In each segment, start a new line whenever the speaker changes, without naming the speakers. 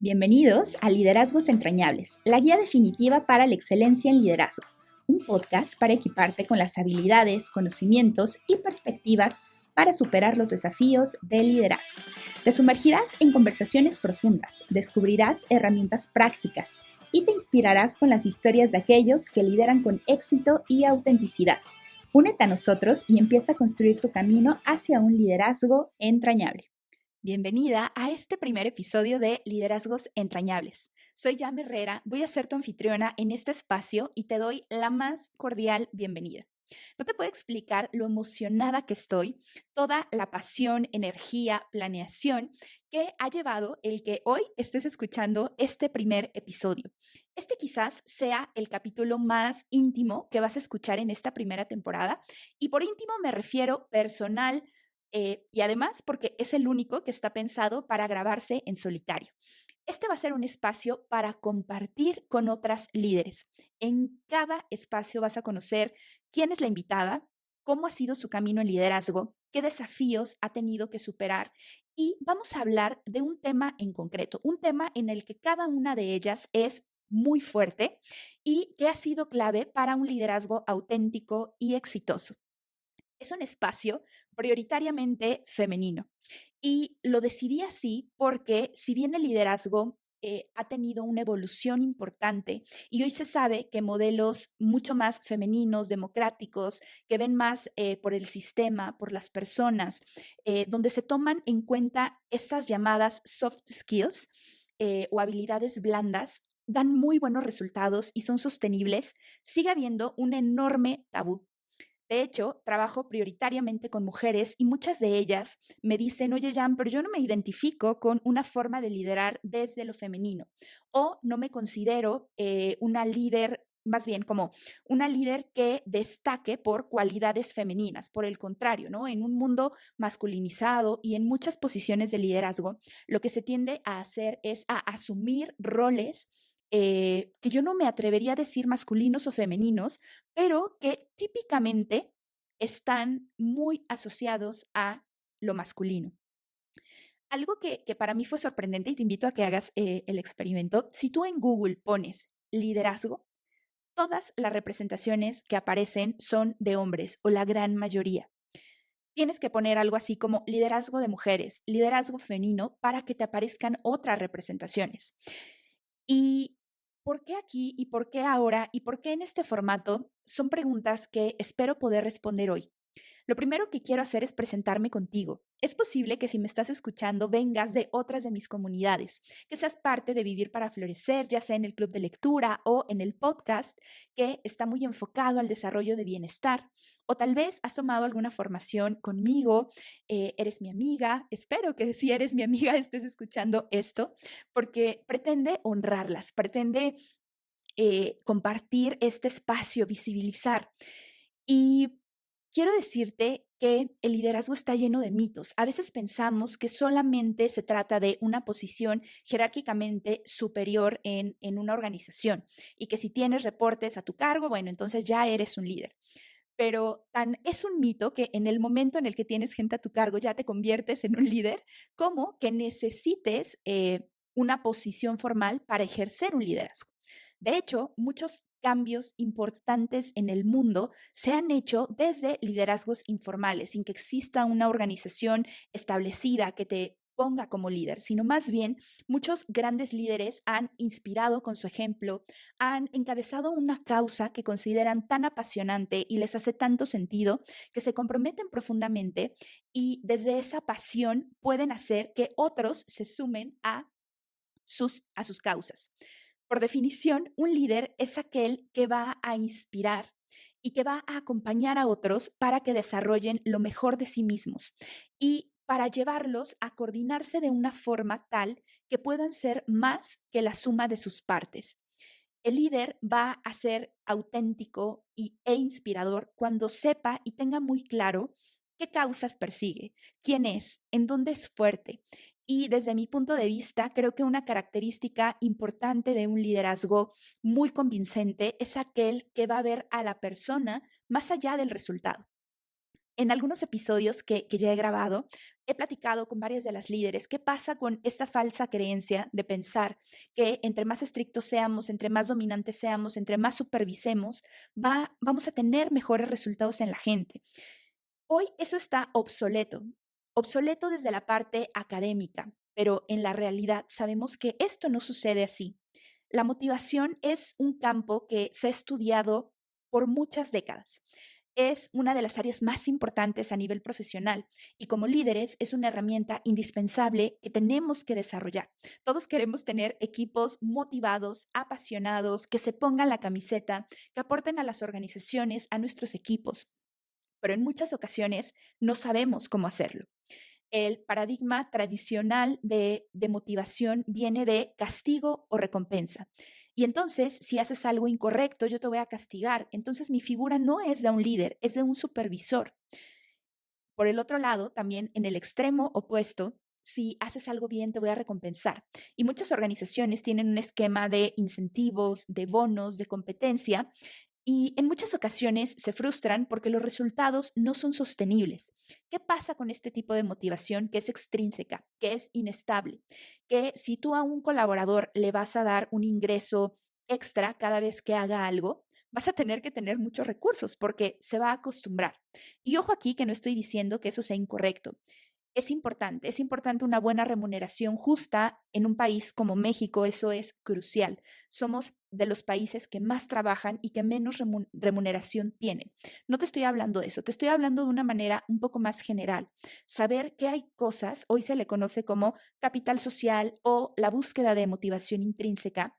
Bienvenidos a Liderazgos Entrañables, la guía definitiva para la excelencia en liderazgo, un podcast para equiparte con las habilidades, conocimientos y perspectivas para superar los desafíos del liderazgo. Te sumergirás en conversaciones profundas, descubrirás herramientas prácticas y te inspirarás con las historias de aquellos que lideran con éxito y autenticidad. Únete a nosotros y empieza a construir tu camino hacia un liderazgo entrañable. Bienvenida a este primer episodio de Liderazgos Entrañables. Soy Yam Herrera, voy a ser tu anfitriona en este espacio y te doy la más cordial bienvenida. No te puedo explicar lo emocionada que estoy, toda la pasión, energía, planeación que ha llevado el que hoy estés escuchando este primer episodio. Este quizás sea el capítulo más íntimo que vas a escuchar en esta primera temporada y por íntimo me refiero personal, y además porque es el único que está pensado para grabarse en solitario. Este va a ser un espacio para compartir con otras líderes. En cada espacio vas a conocer quién es la invitada, cómo ha sido su camino en liderazgo, qué desafíos ha tenido que superar y vamos a hablar de un tema en concreto, un tema en el que cada una de ellas es muy fuerte y que ha sido clave para un liderazgo auténtico y exitoso. Es un espacio prioritariamente femenino y lo decidí así porque si bien el liderazgo ha tenido una evolución importante y hoy se sabe que modelos mucho más femeninos, democráticos, que ven más por el sistema, por las personas, donde se toman en cuenta estas llamadas soft skills o habilidades blandas, dan muy buenos resultados y son sostenibles, sigue habiendo un enorme tabú. De hecho, trabajo prioritariamente con mujeres y muchas de ellas me dicen, oye, Jan, pero yo no me identifico con una forma de liderar desde lo femenino o no me considero una líder, más bien como una líder que destaque por cualidades femeninas. Por el contrario, ¿no? En un mundo masculinizado y en muchas posiciones de liderazgo, lo que se tiende a hacer es a asumir roles que yo no me atrevería a decir masculinos o femeninos, pero que típicamente están muy asociados a lo masculino. Algo que para mí fue sorprendente y te invito a que hagas el experimento, si tú en Google pones liderazgo, todas las representaciones que aparecen son de hombres o la gran mayoría. Tienes que poner algo así como liderazgo de mujeres, liderazgo femenino, para que te aparezcan otras representaciones. ¿Y por qué aquí y por qué ahora y por qué en este formato? Son preguntas que espero poder responder hoy. Lo primero que quiero hacer es presentarme contigo. Es posible que si me estás escuchando vengas de otras de mis comunidades, que seas parte de Vivir para Florecer, ya sea en el club de lectura o en el podcast, que está muy enfocado al desarrollo de bienestar. O tal vez has tomado alguna formación conmigo, eres mi amiga, espero que si eres mi amiga estés escuchando esto, porque pretende honrarlas, pretende compartir este espacio, visibilizar. Y quiero decirte que el liderazgo está lleno de mitos. A veces pensamos que solamente se trata de una posición jerárquicamente superior en una organización y que si tienes reportes a tu cargo, bueno, entonces ya eres un líder. Pero tan es un mito que en el momento en el que tienes gente a tu cargo ya te conviertes en un líder, como que necesites una posición formal para ejercer un liderazgo. De hecho, muchos cambios importantes en el mundo se han hecho desde liderazgos informales, sin que exista una organización establecida que te ponga como líder, sino más bien muchos grandes líderes han inspirado con su ejemplo, han encabezado una causa que consideran tan apasionante y les hace tanto sentido que se comprometen profundamente y desde esa pasión pueden hacer que otros se sumen a sus causas. Por definición, un líder es aquel que va a inspirar y que va a acompañar a otros para que desarrollen lo mejor de sí mismos y para llevarlos a coordinarse de una forma tal que puedan ser más que la suma de sus partes. El líder va a ser auténtico e inspirador cuando sepa y tenga muy claro qué causas persigue, quién es, en dónde es fuerte. Y desde mi punto de vista, creo que una característica importante de un liderazgo muy convincente es aquel que va a ver a la persona más allá del resultado. En algunos episodios que ya he grabado, he platicado con varias de las líderes qué pasa con esta falsa creencia de pensar que entre más estrictos seamos, entre más dominantes seamos, entre más supervisemos, vamos a tener mejores resultados en la gente. Hoy eso está obsoleto, obsoleto desde la parte académica, pero en la realidad sabemos que esto no sucede así. La motivación es un campo que se ha estudiado por muchas décadas. Es una de las áreas más importantes a nivel profesional y como líderes es una herramienta indispensable que tenemos que desarrollar. Todos queremos tener equipos motivados, apasionados, que se pongan la camiseta, que aporten a las organizaciones, a nuestros equipos, pero en muchas ocasiones no sabemos cómo hacerlo. El paradigma tradicional de motivación viene de castigo o recompensa. Y entonces, si haces algo incorrecto, yo te voy a castigar. Entonces, mi figura no es de un líder, es de un supervisor. Por el otro lado, también en el extremo opuesto, si haces algo bien, te voy a recompensar. Y muchas organizaciones tienen un esquema de incentivos, de bonos, de competencia, y en muchas ocasiones se frustran porque los resultados no son sostenibles. ¿Qué pasa con este tipo de motivación que es extrínseca, que es inestable? Que si tú a un colaborador le vas a dar un ingreso extra cada vez que haga algo, vas a tener que tener muchos recursos porque se va a acostumbrar. Y ojo aquí que no estoy diciendo que eso sea incorrecto. Es importante una buena remuneración justa en un país como México, eso es crucial. Somos de los países que más trabajan y que menos remuneración tienen. No te estoy hablando de eso, te estoy hablando de una manera un poco más general. Saber que hay cosas, hoy se le conoce como capital social o la búsqueda de motivación intrínseca,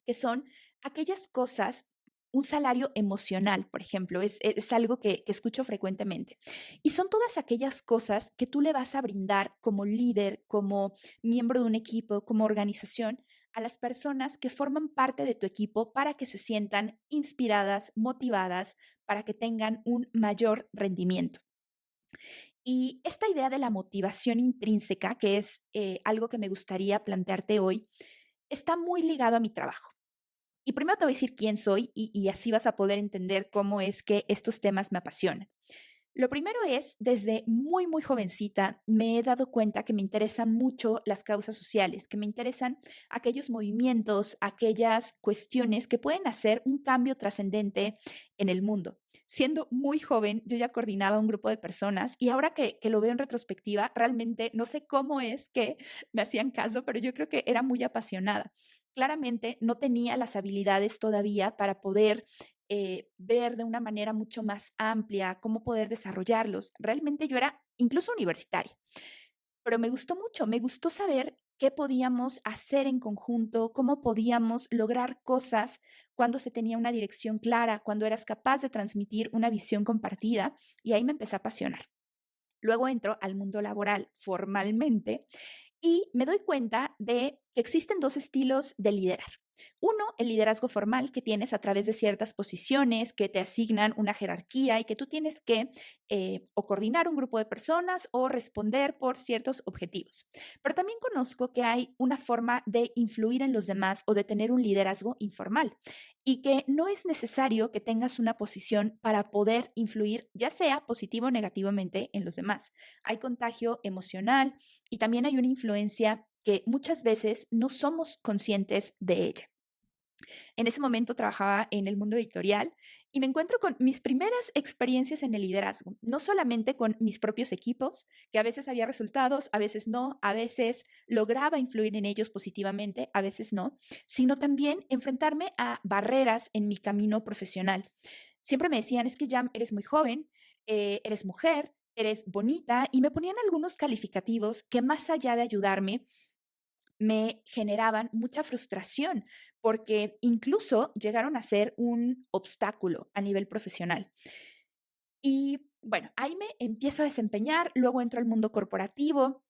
que son aquellas cosas, un salario emocional, por ejemplo, es algo que escucho frecuentemente. Y son todas aquellas cosas que tú le vas a brindar como líder, como miembro de un equipo, como organización, a las personas que forman parte de tu equipo para que se sientan inspiradas, motivadas, para que tengan un mayor rendimiento. Y esta idea de la motivación intrínseca, que es algo que me gustaría plantearte hoy, está muy ligado a mi trabajo. Y primero te voy a decir quién soy y así vas a poder entender cómo es que estos temas me apasionan. Lo primero es, desde muy, muy jovencita, me he dado cuenta que me interesan mucho las causas sociales, que me interesan aquellos movimientos, aquellas cuestiones que pueden hacer un cambio trascendente en el mundo. Siendo muy joven, yo ya coordinaba un grupo de personas y ahora que lo veo en retrospectiva, realmente no sé cómo es que me hacían caso, pero yo creo que era muy apasionada. Claramente no tenía las habilidades todavía para poder ver de una manera mucho más amplia cómo poder desarrollarlos. Realmente yo era incluso universitaria, pero me gustó mucho, me gustó saber qué podíamos hacer en conjunto, cómo podíamos lograr cosas cuando se tenía una dirección clara, cuando eras capaz de transmitir una visión compartida y ahí me empecé a apasionar. Luego entro al mundo laboral formalmente y me doy cuenta de que existen dos estilos de liderar. Uno, el liderazgo formal que tienes a través de ciertas posiciones que te asignan una jerarquía y que tú tienes que o coordinar un grupo de personas o responder por ciertos objetivos. Pero también conozco que hay una forma de influir en los demás o de tener un liderazgo informal y que no es necesario que tengas una posición para poder influir, ya sea positivo o negativamente, en los demás. Hay contagio emocional y también hay una influencia que muchas veces no somos conscientes de ella. En ese momento trabajaba en el mundo editorial y me encuentro con mis primeras experiencias en el liderazgo, no solamente con mis propios equipos, que a veces había resultados, a veces no, a veces lograba influir en ellos positivamente, a veces no, sino también enfrentarme a barreras en mi camino profesional. Siempre me decían, es que ya eres muy joven, eres mujer, eres bonita, y me ponían algunos calificativos que más allá de ayudarme, me generaban mucha frustración porque incluso llegaron a ser un obstáculo a nivel profesional. Y bueno, ahí me empiezo a desempeñar, luego entro al mundo corporativo,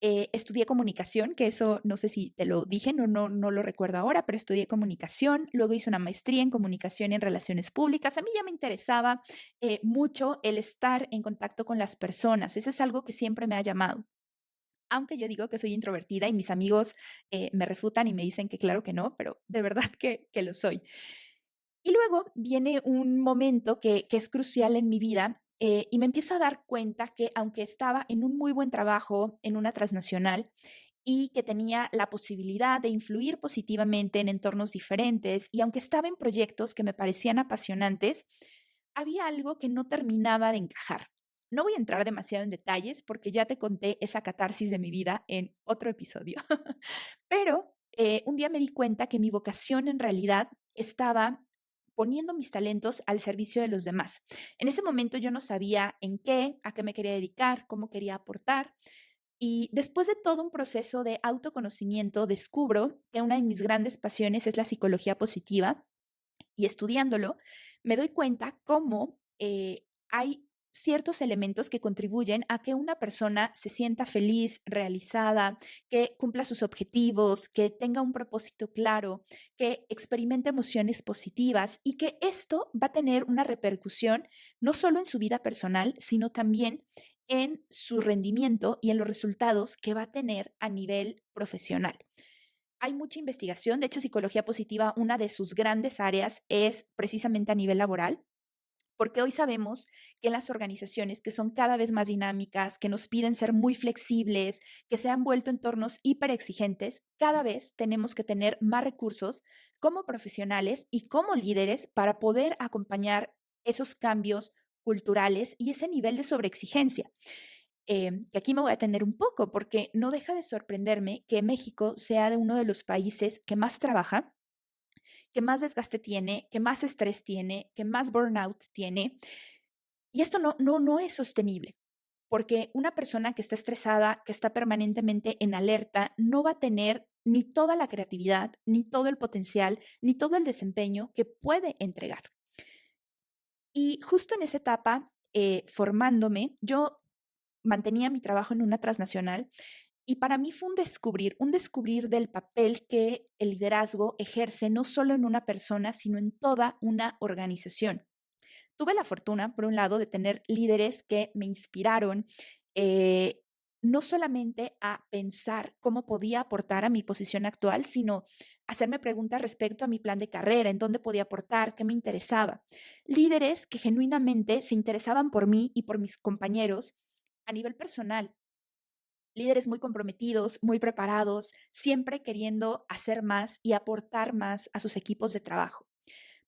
estudié comunicación, que eso no sé si te lo dije, no lo recuerdo ahora, pero estudié comunicación, luego hice una maestría en comunicación y en relaciones públicas. A mí ya me interesaba mucho el estar en contacto con las personas, eso es algo que siempre me ha llamado. Aunque yo digo que soy introvertida y mis amigos me refutan y me dicen que claro que no, pero de verdad que lo soy. Y luego viene un momento que es crucial en mi vida. y me empiezo a dar cuenta que aunque estaba en un muy buen trabajo en una transnacional y que tenía la posibilidad de influir positivamente en entornos diferentes, y aunque estaba en proyectos que me parecían apasionantes, había algo que no terminaba de encajar. No voy a entrar demasiado en detalles porque ya te conté esa catarsis de mi vida en otro episodio, pero un día me di cuenta que mi vocación en realidad estaba poniendo mis talentos al servicio de los demás. En ese momento yo no sabía en qué, a qué me quería dedicar, cómo quería aportar. Y después de todo un proceso de autoconocimiento, descubro que una de mis grandes pasiones es la psicología positiva y estudiándolo, me doy cuenta cómo hay ciertos elementos que contribuyen a que una persona se sienta feliz, realizada, que cumpla sus objetivos, que tenga un propósito claro, que experimente emociones positivas y que esto va a tener una repercusión no solo en su vida personal, sino también en su rendimiento y en los resultados que va a tener a nivel profesional. Hay mucha investigación, de hecho, psicología positiva, una de sus grandes áreas es precisamente a nivel laboral, porque hoy sabemos que en las organizaciones que son cada vez más dinámicas, que nos piden ser muy flexibles, que se han vuelto entornos hiperexigentes, cada vez tenemos que tener más recursos como profesionales y como líderes para poder acompañar esos cambios culturales y ese nivel de sobreexigencia. Que aquí me voy a tener un poco, porque no deja de sorprenderme que México sea de uno de los países que más trabaja, que más desgaste tiene, que más estrés tiene, que más burnout tiene. Y esto no es sostenible, porque una persona que está estresada, que está permanentemente en alerta, no va a tener ni toda la creatividad, ni todo el potencial, ni todo el desempeño que puede entregar. Y justo en esa etapa, formándome, yo mantenía mi trabajo en una transnacional y para mí fue un descubrir del papel que el liderazgo ejerce no solo en una persona, sino en toda una organización. Tuve la fortuna, por un lado, de tener líderes que me inspiraron, eh, no solamente a pensar cómo podía aportar a mi posición actual, sino hacerme preguntas respecto a mi plan de carrera, en dónde podía aportar, qué me interesaba. Líderes que genuinamente se interesaban por mí y por mis compañeros a nivel personal, líderes muy comprometidos, muy preparados, siempre queriendo hacer más y aportar más a sus equipos de trabajo.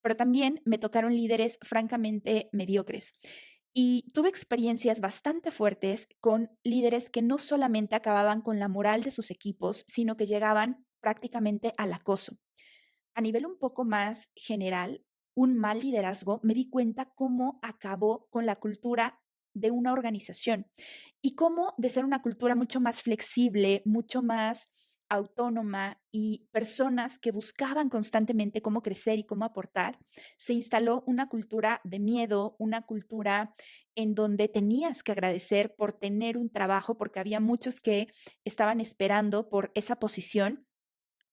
Pero también me tocaron líderes francamente mediocres. Y tuve experiencias bastante fuertes con líderes que no solamente acababan con la moral de sus equipos, sino que llegaban prácticamente al acoso. A nivel un poco más general, un mal liderazgo, me di cuenta cómo acabó con la cultura de una organización y cómo de ser una cultura mucho más flexible, mucho más autónoma y personas que buscaban constantemente cómo crecer y cómo aportar, se instaló una cultura de miedo, una cultura en donde tenías que agradecer por tener un trabajo, porque había muchos que estaban esperando por esa posición,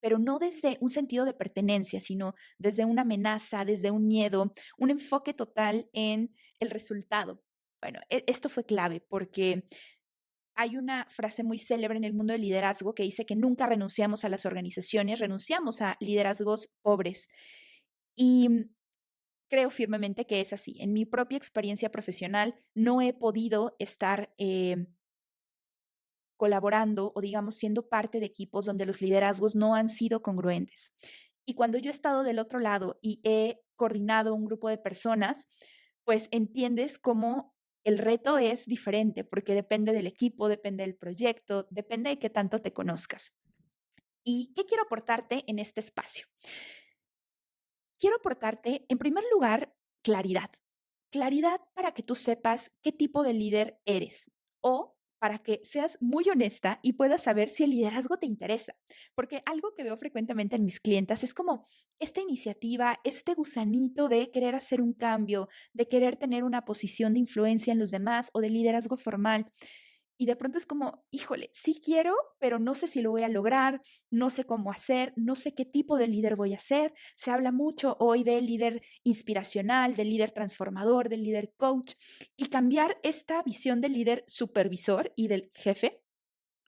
pero no desde un sentido de pertenencia, sino desde una amenaza, desde un miedo, un enfoque total en el resultado. Bueno, esto fue clave porque hay una frase muy célebre en el mundo del liderazgo que dice que nunca renunciamos a las organizaciones, renunciamos a liderazgos pobres. Y creo firmemente que es así. En mi propia experiencia profesional no he podido estar colaborando o digamos siendo parte de equipos donde los liderazgos no han sido congruentes. Y cuando yo he estado del otro lado y he coordinado un grupo de personas, pues entiendes cómo el reto es diferente porque depende del equipo, depende del proyecto, depende de qué tanto te conozcas. ¿Y qué quiero aportarte en este espacio? Quiero aportarte, en primer lugar, claridad. Claridad para que tú sepas qué tipo de líder eres o para que seas muy honesta y puedas saber si el liderazgo te interesa. Porque algo que veo frecuentemente en mis clientas es como esta iniciativa, este gusanito de querer hacer un cambio, de querer tener una posición de influencia en los demás o de liderazgo formal. Y de pronto es como, híjole, sí quiero, pero no sé si lo voy a lograr, no sé cómo hacer, no sé qué tipo de líder voy a ser. Se habla mucho hoy del líder inspiracional, del líder transformador, del líder coach, y cambiar esta visión del líder supervisor y del jefe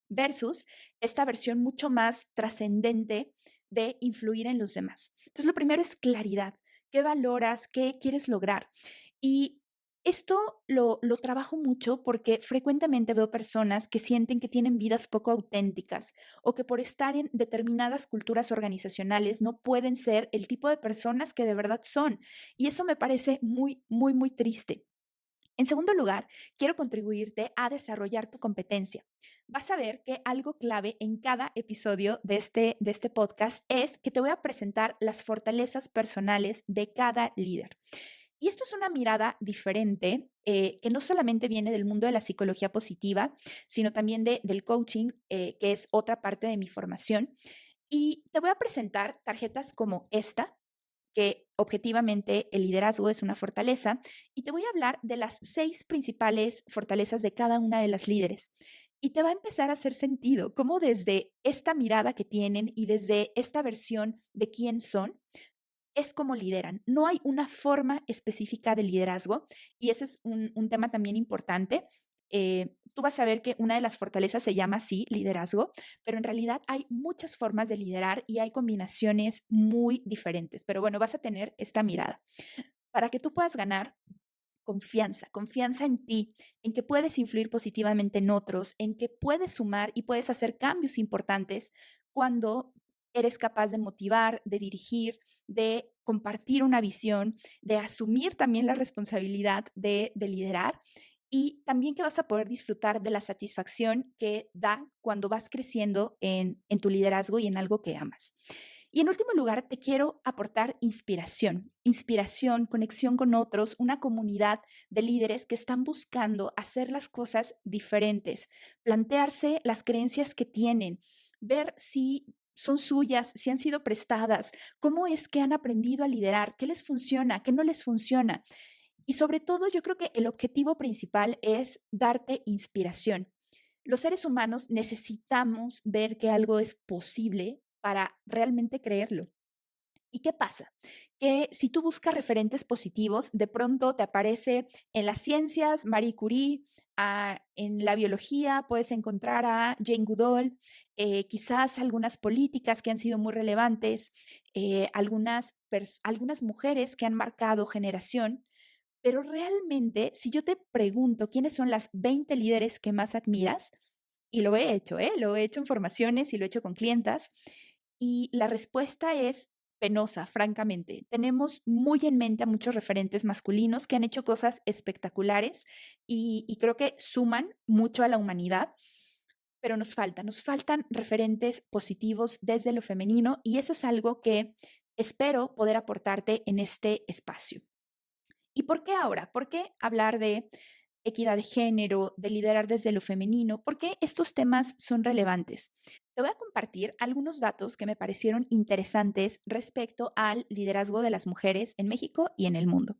versus esta versión mucho más trascendente de influir en los demás. Entonces, lo primero es claridad. ¿Qué valoras? ¿Qué quieres lograr? Y Esto lo trabajo mucho porque frecuentemente veo personas que sienten que tienen vidas poco auténticas o que por estar en determinadas culturas organizacionales no pueden ser el tipo de personas que de verdad son. Y eso me parece muy, muy, muy triste. En segundo lugar, quiero contribuirte a desarrollar tu competencia. Vas a ver que algo clave en cada episodio de este podcast es que te voy a presentar las fortalezas personales de cada líder. Y esto es una mirada diferente que no solamente viene del mundo de la psicología positiva, sino también del coaching, que es otra parte de mi formación. Y te voy a presentar tarjetas como esta, que objetivamente el liderazgo es una fortaleza, y te voy a hablar de las 6 principales fortalezas de cada una de las líderes. Y te va a empezar a hacer sentido cómo desde esta mirada que tienen y desde esta versión de quién son, es como lideran. No hay una forma específica de liderazgo y eso es un tema también importante. Tú vas a ver que una de las fortalezas se llama así, liderazgo, pero en realidad hay muchas formas de liderar y hay combinaciones muy diferentes. Pero bueno, vas a tener esta mirada. Para que tú puedas ganar confianza, confianza en ti, en que puedes influir positivamente en otros, en que puedes sumar y puedes hacer cambios importantes cuando eres capaz de motivar, de dirigir, de compartir una visión, de asumir también la responsabilidad de liderar y también que vas a poder disfrutar de la satisfacción que da cuando vas creciendo en tu liderazgo y en algo que amas. Y en último lugar, te quiero aportar inspiración, conexión con otros, una comunidad de líderes que están buscando hacer las cosas diferentes, plantearse las creencias que tienen, ver si son suyas, si han sido prestadas, cómo es que han aprendido a liderar, qué les funciona, qué no les funciona. Y sobre todo, yo creo que el objetivo principal es darte inspiración. Los seres humanos necesitamos ver que algo es posible para realmente creerlo. ¿Y qué pasa? Que si tú buscas referentes positivos, de pronto te aparece en las ciencias Marie Curie, en la biología puedes encontrar a Jane Goodall, quizás algunas políticas que han sido muy relevantes, algunas mujeres que han marcado generación, pero realmente si yo te pregunto quiénes son las 20 líderes que más admiras, y lo he hecho, lo he hecho en formaciones y lo he hecho con clientas. Y la respuesta es penosa, francamente. Tenemos muy en mente a muchos referentes masculinos que han hecho cosas espectaculares y creo que suman mucho a la humanidad, pero nos faltan referentes positivos desde lo femenino y eso es algo que espero poder aportarte en este espacio. ¿Y por qué ahora? ¿Por qué hablar de equidad de género, de liderar desde lo femenino? ¿Por qué estos temas son relevantes? Te voy a compartir algunos datos que me parecieron interesantes respecto al liderazgo de las mujeres en México y en el mundo.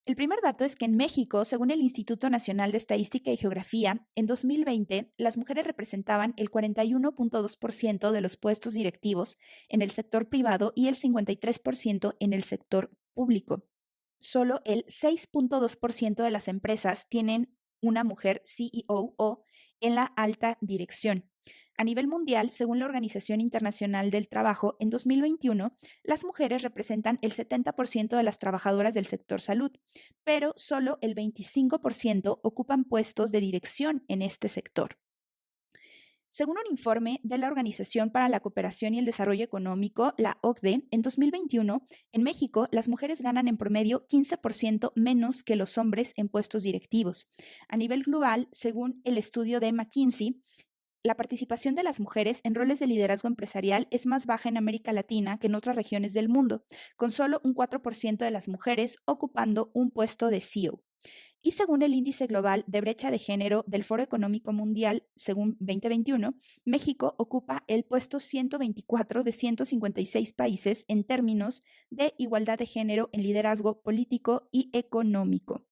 El primer dato es que en México, según el Instituto Nacional de Estadística y Geografía, en 2020 las mujeres representaban el 41.2% de los puestos directivos en el sector privado y el 53% en el sector público. Solo el 6.2% de las empresas tienen una mujer CEO en la alta dirección. A nivel mundial, según la Organización Internacional del Trabajo, en 2021, las mujeres representan el 70% de las trabajadoras del sector salud, pero solo el 25% ocupan puestos de dirección en este sector. Según un informe de la Organización para la Cooperación y el Desarrollo Económico, la OCDE, en 2021, en México, las mujeres ganan en promedio 15% menos que los hombres en puestos directivos. A nivel global, según el estudio de McKinsey, la participación de las mujeres en roles de liderazgo empresarial es más baja en América Latina que en otras regiones del mundo, con solo un 4% de las mujeres ocupando un puesto de CEO. Y según el índice global de brecha de género del Foro Económico Mundial, según 2021, México ocupa el puesto 124 de 156 países en términos de igualdad de género en liderazgo político y económico.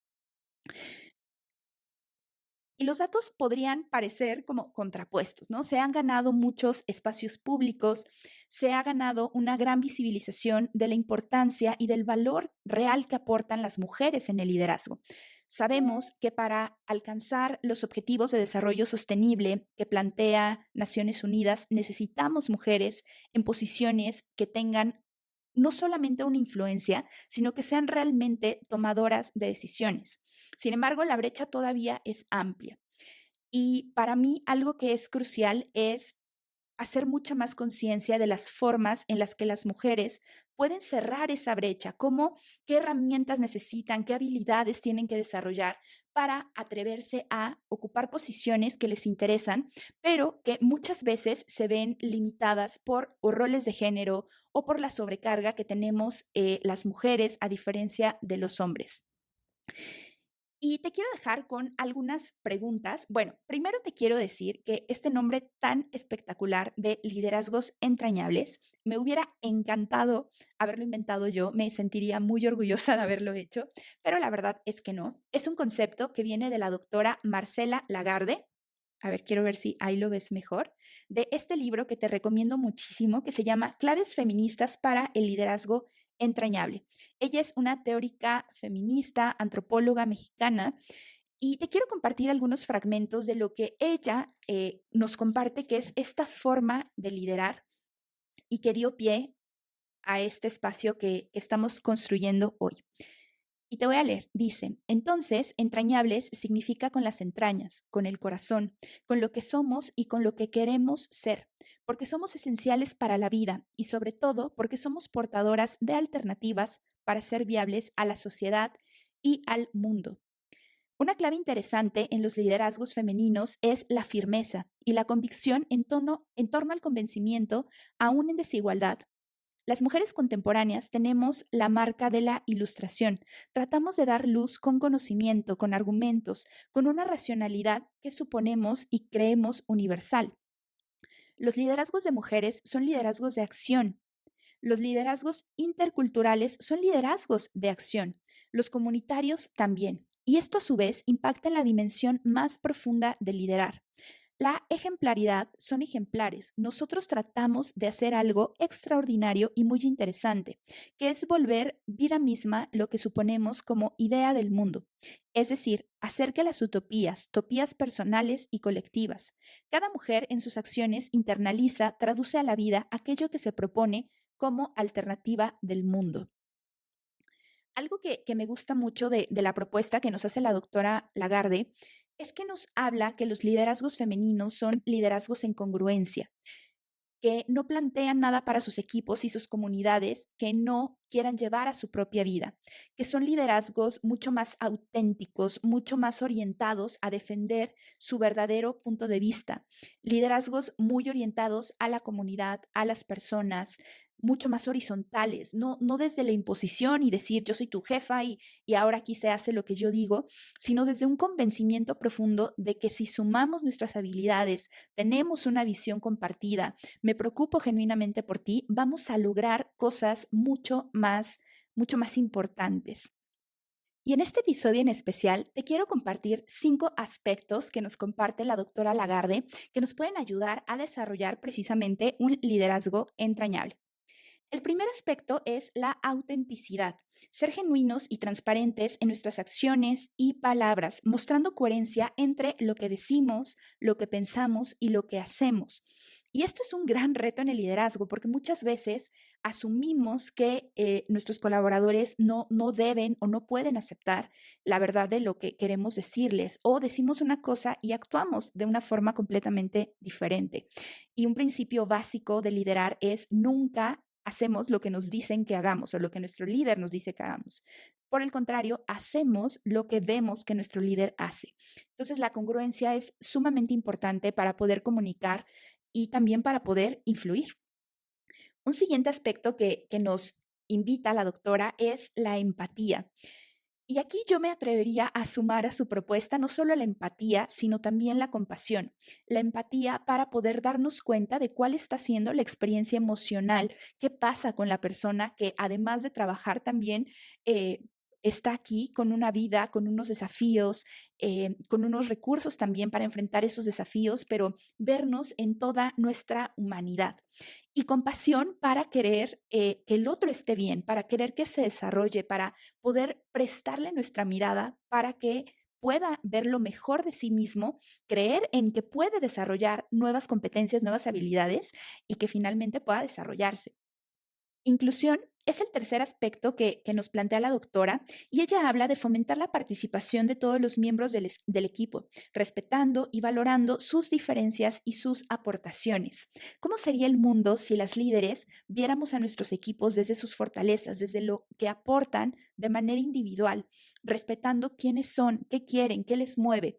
Y los datos podrían parecer como contrapuestos, ¿no? Se han ganado muchos espacios públicos, se ha ganado una gran visibilización de la importancia y del valor real que aportan las mujeres en el liderazgo. Sabemos que para alcanzar los objetivos de desarrollo sostenible que plantea Naciones Unidas, necesitamos mujeres en posiciones que tengan no solamente una influencia, sino que sean realmente tomadoras de decisiones. Sin embargo, la brecha todavía es amplia. Y para mí algo que es crucial es hacer mucha más conciencia de las formas en las que las mujeres pueden cerrar esa brecha, cómo, qué herramientas necesitan, qué habilidades tienen que desarrollar para atreverse a ocupar posiciones que les interesan, pero que muchas veces se ven limitadas por o roles de género o por la sobrecarga que tenemos las mujeres a diferencia de los hombres. Y te quiero dejar con algunas preguntas. Bueno, primero te quiero decir que este nombre tan espectacular de liderazgos entrañables, me hubiera encantado haberlo inventado yo, me sentiría muy orgullosa de haberlo hecho, pero la verdad es que no. Es un concepto que viene de la doctora Marcela Lagarde. A ver, quiero ver si ahí lo ves mejor, de este libro que te recomiendo muchísimo, que se llama Claves feministas para el liderazgo entrañable. Ella es una teórica feminista, antropóloga mexicana, y te quiero compartir algunos fragmentos de lo que ella nos comparte, que es esta forma de liderar y que dio pie a este espacio que estamos construyendo hoy. Y te voy a leer. Dice, entonces, entrañables significa con las entrañas, con el corazón, con lo que somos y con lo que queremos ser, porque somos esenciales para la vida y sobre todo porque somos portadoras de alternativas para ser viables a la sociedad y al mundo. Una clave interesante en los liderazgos femeninos es la firmeza y la convicción en torno al convencimiento, aún en desigualdad. Las mujeres contemporáneas tenemos la marca de la ilustración. Tratamos de dar luz con conocimiento, con argumentos, con una racionalidad que suponemos y creemos universal. Los liderazgos de mujeres son liderazgos de acción. Los liderazgos interculturales son liderazgos de acción. Los comunitarios también. Y esto a su vez impacta en la dimensión más profunda de liderar. La ejemplaridad son ejemplares. Nosotros tratamos de hacer algo extraordinario y muy interesante, que es volver vida misma lo que suponemos como idea del mundo, es decir, hacer que las utopías personales y colectivas. Cada mujer en sus acciones internaliza, traduce a la vida aquello que se propone como alternativa del mundo. Algo que me gusta mucho de la propuesta que nos hace la doctora Lagarde es que nos habla que los liderazgos femeninos son liderazgos en congruencia, que no plantean nada para sus equipos y sus comunidades que no quieran llevar a su propia vida, que son liderazgos mucho más auténticos, mucho más orientados a defender su verdadero punto de vista, liderazgos muy orientados a la comunidad, a las personas, mucho más horizontales, no desde la imposición y decir yo soy tu jefa y ahora aquí se hace lo que yo digo, sino desde un convencimiento profundo de que si sumamos nuestras habilidades, tenemos una visión compartida, me preocupo genuinamente por ti, vamos a lograr cosas mucho más importantes. Y en este episodio en especial te quiero compartir 5 aspectos que nos comparte la doctora Lagarde que nos pueden ayudar a desarrollar precisamente un liderazgo entrañable. El primer aspecto es la autenticidad, ser genuinos y transparentes en nuestras acciones y palabras, mostrando coherencia entre lo que decimos, lo que pensamos y lo que hacemos. Y esto es un gran reto en el liderazgo porque muchas veces asumimos que nuestros colaboradores no deben o no pueden aceptar la verdad de lo que queremos decirles o decimos una cosa y actuamos de una forma completamente diferente. Y un principio básico de liderar es nunca hacemos lo que nos dicen que hagamos o lo que nuestro líder nos dice que hagamos. Por el contrario, hacemos lo que vemos que nuestro líder hace. Entonces, la congruencia es sumamente importante para poder comunicar y también para poder influir. Un siguiente aspecto que nos invita la doctora es la empatía. Y aquí yo me atrevería a sumar a su propuesta no solo la empatía, sino también la compasión. La empatía para poder darnos cuenta de cuál está siendo la experiencia emocional, qué pasa con la persona que además de trabajar también está aquí con una vida, con unos desafíos, con unos recursos también para enfrentar esos desafíos, pero vernos en toda nuestra humanidad. Y compasión para querer que el otro esté bien, para querer que se desarrolle, para poder prestarle nuestra mirada para que pueda ver lo mejor de sí mismo, creer en que puede desarrollar nuevas competencias, nuevas habilidades y que finalmente pueda desarrollarse. Inclusión es el tercer aspecto que nos plantea la doctora y ella habla de fomentar la participación de todos los miembros del equipo, respetando y valorando sus diferencias y sus aportaciones. ¿Cómo sería el mundo si las líderes viéramos a nuestros equipos desde sus fortalezas, desde lo que aportan de manera individual, respetando quiénes son, qué quieren, qué les mueve?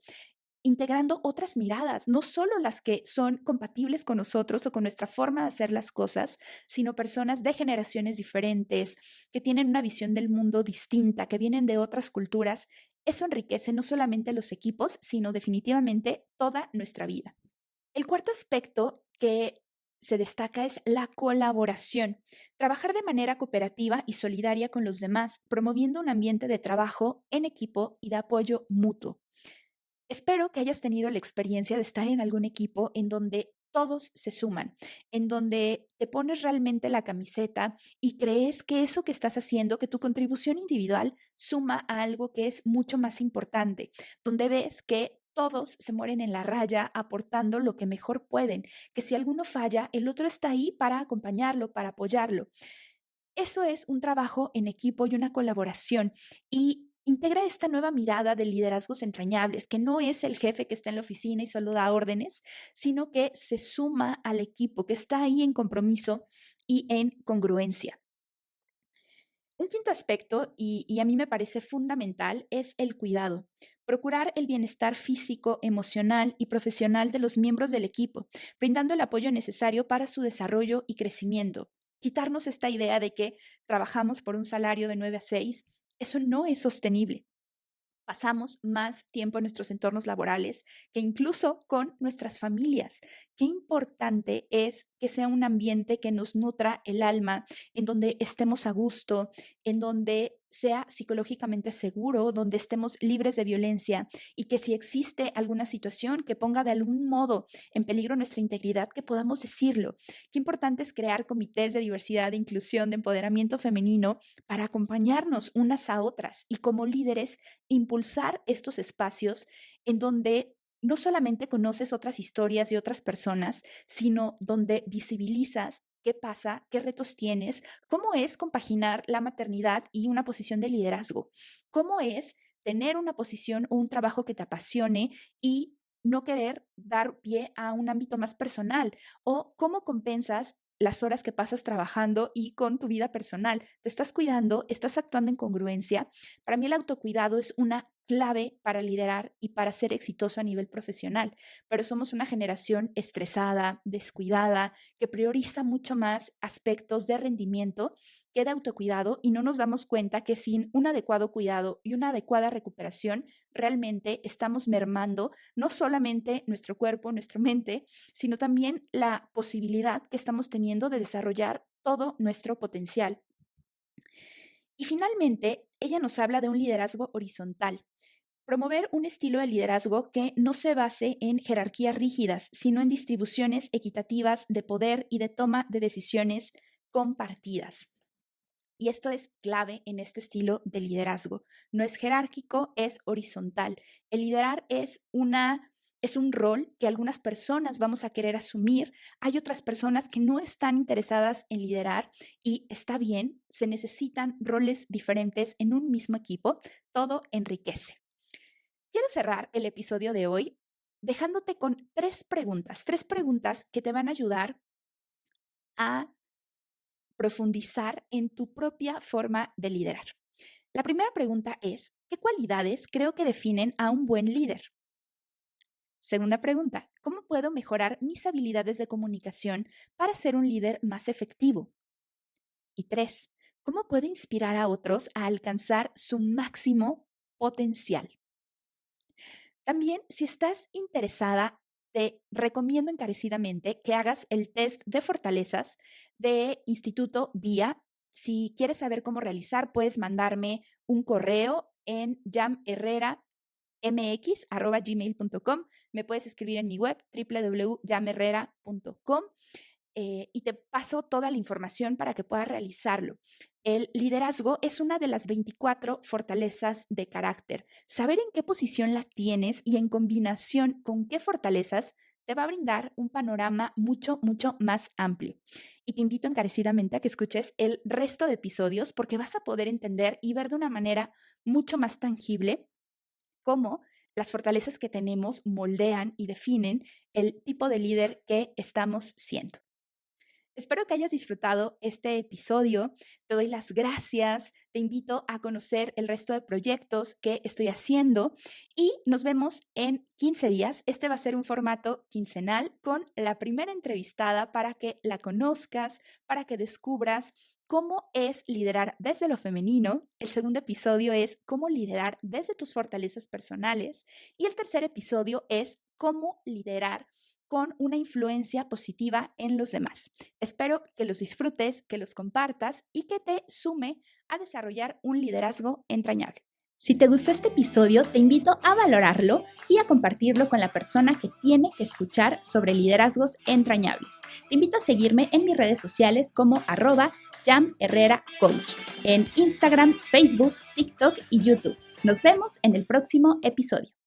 Integrando otras miradas, no solo las que son compatibles con nosotros o con nuestra forma de hacer las cosas, sino personas de generaciones diferentes, que tienen una visión del mundo distinta, que vienen de otras culturas. Eso enriquece no solamente los equipos, sino definitivamente toda nuestra vida. El cuarto aspecto que se destaca es la colaboración. Trabajar de manera cooperativa y solidaria con los demás, promoviendo un ambiente de trabajo en equipo y de apoyo mutuo. Espero que hayas tenido la experiencia de estar en algún equipo en donde todos se suman, en donde te pones realmente la camiseta y crees que eso que estás haciendo, que tu contribución individual suma a algo que es mucho más importante, donde ves que todos se mueren en la raya aportando lo que mejor pueden, que si alguno falla, el otro está ahí para acompañarlo, para apoyarlo. Eso es un trabajo en equipo y una colaboración y integra esta nueva mirada de liderazgos entrañables, que no es el jefe que está en la oficina y solo da órdenes, sino que se suma al equipo, que está ahí en compromiso y en congruencia. Un quinto aspecto, y a mí me parece fundamental, es el cuidado. Procurar el bienestar físico, emocional y profesional de los miembros del equipo, brindando el apoyo necesario para su desarrollo y crecimiento. Quitarnos esta idea de que trabajamos por un salario de 9 a 6, eso no es sostenible. Pasamos más tiempo en nuestros entornos laborales que incluso con nuestras familias. Qué importante es que sea un ambiente que nos nutra el alma, en donde estemos a gusto, en donde sea psicológicamente seguro, donde estemos libres de violencia y que si existe alguna situación que ponga de algún modo en peligro nuestra integridad, que podamos decirlo. Qué importante es crear comités de diversidad, de inclusión, de empoderamiento femenino para acompañarnos unas a otras y como líderes impulsar estos espacios en donde no solamente conoces otras historias de otras personas, sino donde visibilizas qué pasa, qué retos tienes, cómo es compaginar la maternidad y una posición de liderazgo, cómo es tener una posición o un trabajo que te apasione y no querer dar pie a un ámbito más personal, o cómo compensas las horas que pasas trabajando y con tu vida personal. Te estás cuidando, estás actuando en congruencia. Para mí el autocuidado es una clave para liderar y para ser exitoso a nivel profesional, pero somos una generación estresada, descuidada, que prioriza mucho más aspectos de rendimiento que de autocuidado y no nos damos cuenta que sin un adecuado cuidado y una adecuada recuperación, realmente estamos mermando no solamente nuestro cuerpo, nuestra mente, sino también la posibilidad que estamos teniendo de desarrollar todo nuestro potencial. Y finalmente, ella nos habla de un liderazgo horizontal. Promover un estilo de liderazgo que no se base en jerarquías rígidas, sino en distribuciones equitativas de poder y de toma de decisiones compartidas. Y esto es clave en este estilo de liderazgo. No es jerárquico, es horizontal. El liderar es un rol que algunas personas vamos a querer asumir. Hay otras personas que no están interesadas en liderar y está bien, se necesitan roles diferentes en un mismo equipo. Todo enriquece. Quiero cerrar el episodio de hoy dejándote con tres preguntas que te van a ayudar a profundizar en tu propia forma de liderar. La primera pregunta es, ¿qué cualidades creo que definen a un buen líder? Segunda pregunta, ¿cómo puedo mejorar mis habilidades de comunicación para ser un líder más efectivo? Y tres, ¿cómo puedo inspirar a otros a alcanzar su máximo potencial? También, si estás interesada, te recomiendo encarecidamente que hagas el test de fortalezas de Instituto VIA. Si quieres saber cómo realizar, puedes mandarme un correo en jamherreramx@gmail.com. Me puedes escribir en mi web www.jamherrera.com y te paso toda la información para que puedas realizarlo. El liderazgo es una de las 24 fortalezas de carácter. Saber en qué posición la tienes y en combinación con qué fortalezas te va a brindar un panorama mucho, mucho más amplio. y te invito encarecidamente a que escuches el resto de episodios porque vas a poder entender y ver de una manera mucho más tangible cómo las fortalezas que tenemos moldean y definen el tipo de líder que estamos siendo. Espero que hayas disfrutado este episodio. Te doy las gracias. Te invito a conocer el resto de proyectos que estoy haciendo y nos vemos en 15 días. Este va a ser un formato quincenal con la primera entrevistada para que la conozcas, para que descubras cómo es liderar desde lo femenino. El segundo episodio es cómo liderar desde tus fortalezas personales y el tercer episodio es cómo liderar con una influencia positiva en los demás. Espero que los disfrutes, que los compartas y que te sume a desarrollar un liderazgo entrañable. Si te gustó este episodio, te invito a valorarlo y a compartirlo con la persona que tiene que escuchar sobre liderazgos entrañables. Te invito a seguirme en mis redes sociales como @JamHerreraCoach en Instagram, Facebook, TikTok y YouTube. Nos vemos en el próximo episodio.